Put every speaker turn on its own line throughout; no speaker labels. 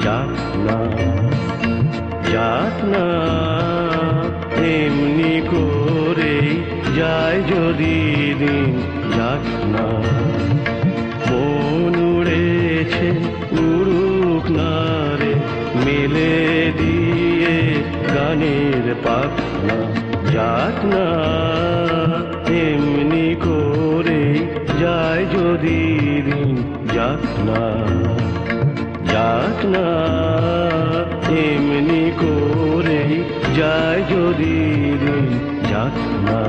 যাক না, যাক না, এমনি করেই যায় যদি দিন, যাক না। মন উড়েছে উড়ুক না রে, মেলে দিয়ে গানের পাখনা, যাক না, এমনি করেই যায় যদি দিন, যাক না, যাক না, এমনি করেই যায় যদি দিন, যাক না।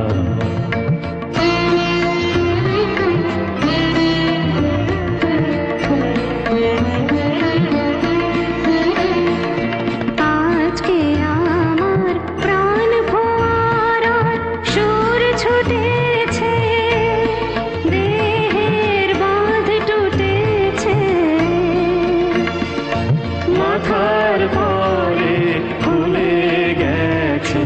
মাথার পরে খুলে গেছে